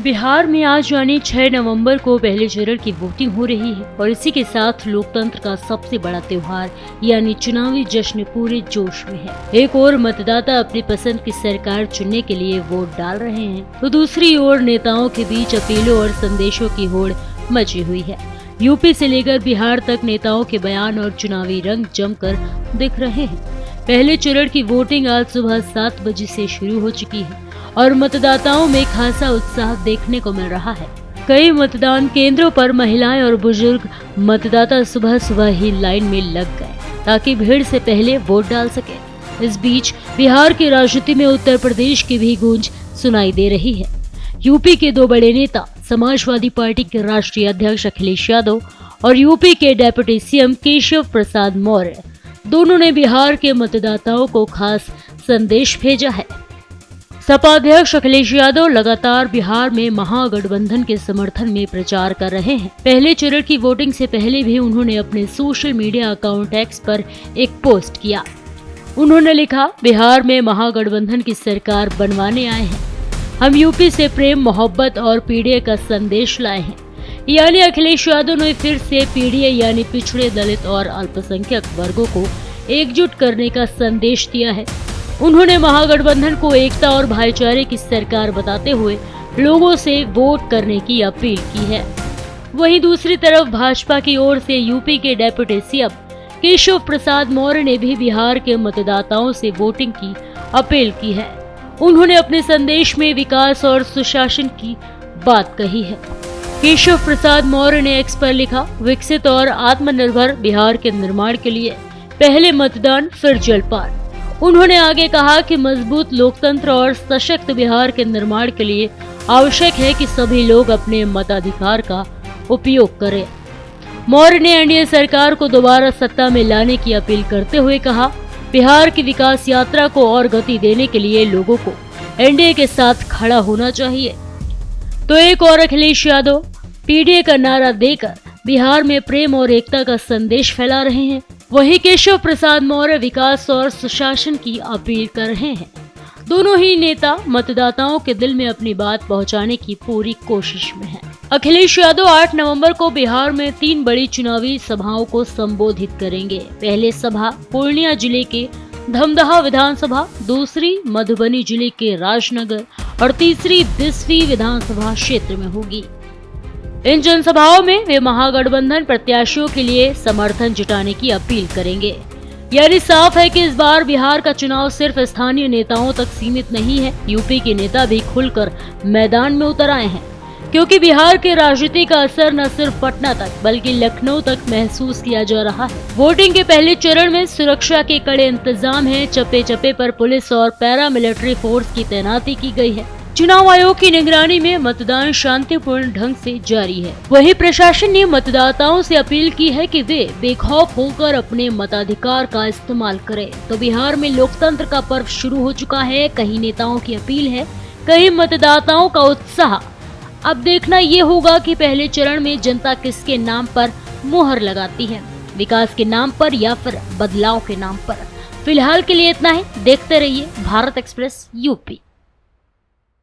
बिहार में आज यानी 6 नवंबर को पहले चरण की वोटिंग हो रही है और इसी के साथ लोकतंत्र का सबसे बड़ा त्योहार यानी चुनावी जश्न पूरे जोश में है। एक ओर मतदाता अपनी पसंद की सरकार चुनने के लिए वोट डाल रहे हैं, तो दूसरी ओर नेताओं के बीच अपीलों और संदेशों की होड़ मची हुई है। यूपी से लेकर बिहार तक नेताओं के बयान और चुनावी रंग जमकर दिख रहे हैं। पहले चरण की वोटिंग आज सुबह 7 बजे से शुरू हो चुकी है और मतदाताओं में खासा उत्साह देखने को मिल रहा है। कई मतदान केंद्रों पर महिलाएं और बुजुर्ग मतदाता सुबह सुबह ही लाइन में लग गए ताकि भीड़ से पहले वोट डाल सके। इस बीच बिहार की राजनीति में उत्तर प्रदेश की भी गूंज सुनाई दे रही है। यूपी के दो बड़े नेता समाजवादी पार्टी के राष्ट्रीय अध्यक्ष अखिलेश यादव और यूपी के डेप्यूटी सीएम केशव प्रसाद मौर्य दोनों ने बिहार के मतदाताओं को खास संदेश भेजा है। सपा अध्यक्ष अखिलेश यादव लगातार बिहार में महागठबंधन के समर्थन में प्रचार कर रहे हैं। पहले चरण की वोटिंग से पहले भी उन्होंने अपने सोशल मीडिया अकाउंट एक्स पर एक पोस्ट किया। उन्होंने लिखा, बिहार में महागठबंधन की सरकार बनवाने आए हैं। हम यूपी से प्रेम, मोहब्बत और पीडीए का संदेश लाए हैं। यानी अखिलेश यादव ने फिर से पीडीए यानी पिछड़े, दलित और अल्पसंख्यक वर्गों को एकजुट करने का संदेश दिया है। उन्होंने महागठबंधन को एकता और भाईचारे की सरकार बताते हुए लोगों से वोट करने की अपील की है। वहीं दूसरी तरफ भाजपा की ओर से यूपी के डेप्यूटी सीएम केशव प्रसाद मौर्य ने भी बिहार के मतदाताओं से वोटिंग की अपील की है। उन्होंने अपने संदेश में विकास और सुशासन की बात कही है। केशव प्रसाद मौर्य ने एक्स पर लिखा, विकसित और आत्मनिर्भर बिहार के निर्माण के लिए पहले मतदान फिर जलपान। उन्होंने आगे कहा कि मजबूत लोकतंत्र और सशक्त बिहार के निर्माण के लिए आवश्यक है कि सभी लोग अपने मताधिकार का उपयोग करें। मौर्य ने एनडीए सरकार को दोबारा सत्ता में लाने की अपील करते हुए कहा, बिहार की विकास यात्रा को और गति देने के लिए लोगों को एनडीए के साथ खड़ा होना चाहिए। तो एक और अखिलेश यादव पीडीए का नारा देकर बिहार में प्रेम और एकता का संदेश फैला रहे हैं। वहीं केशव प्रसाद मौर्य विकास और सुशासन की अपील कर रहे हैं। दोनों ही नेता मतदाताओं के दिल में अपनी बात पहुंचाने की पूरी कोशिश में हैं। अखिलेश यादव 8 नवंबर को बिहार में 3 बड़ी चुनावी सभाओं को संबोधित करेंगे। पहले सभा पूर्णिया जिले के धमदाहा विधानसभा, दूसरी मधुबनी जिले के राजनगर और तीसरी बिस्फी विधानसभा क्षेत्र में होगी। इन जनसभाओं में वे महागठबंधन प्रत्याशियों के लिए समर्थन जुटाने की अपील करेंगे। यानी साफ है कि इस बार बिहार का चुनाव सिर्फ स्थानीय नेताओं तक सीमित नहीं है। यूपी के नेता भी खुलकर मैदान में उतर आए हैं, क्योंकि बिहार के राजनीति का असर न सिर्फ पटना तक बल्कि लखनऊ तक महसूस किया जा रहा है। वोटिंग के पहले चरण में सुरक्षा के कड़े इंतजाम हैं। चप्पे चप्पे पर पुलिस और पैरामिलिट्री फोर्स की तैनाती की गई है। चुनाव आयोग की निगरानी में मतदान शांतिपूर्ण ढंग से जारी है। वहीं प्रशासन ने मतदाताओं से अपील की है कि वे बेखौफ होकर अपने मताधिकार का इस्तेमाल करें। तो बिहार में लोकतंत्र का पर्व शुरू हो चुका है। कहीं नेताओं की अपील है, कहीं मतदाताओं का उत्साह। अब देखना ये होगा कि पहले चरण में जनता किसके नाम पर मुहर लगाती है, विकास के नाम पर या फिर बदलाव के नाम पर। फिलहाल के लिए इतना ही। देखते रहिए भारत एक्सप्रेस यूपी।